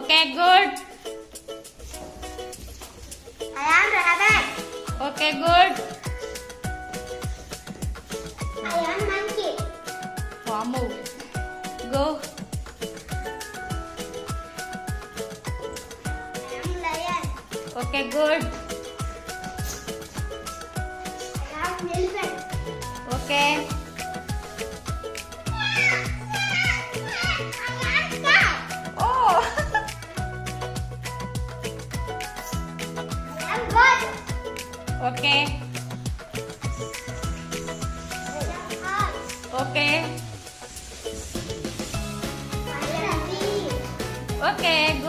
Okay, good. I am rabbit. Okay, good. I am monkey. Vamu. Go. I am lion. Okay, good. I am elephant. Okay. Oh. I am bird. Okay. I am horse. Okay. I am bee. Okay,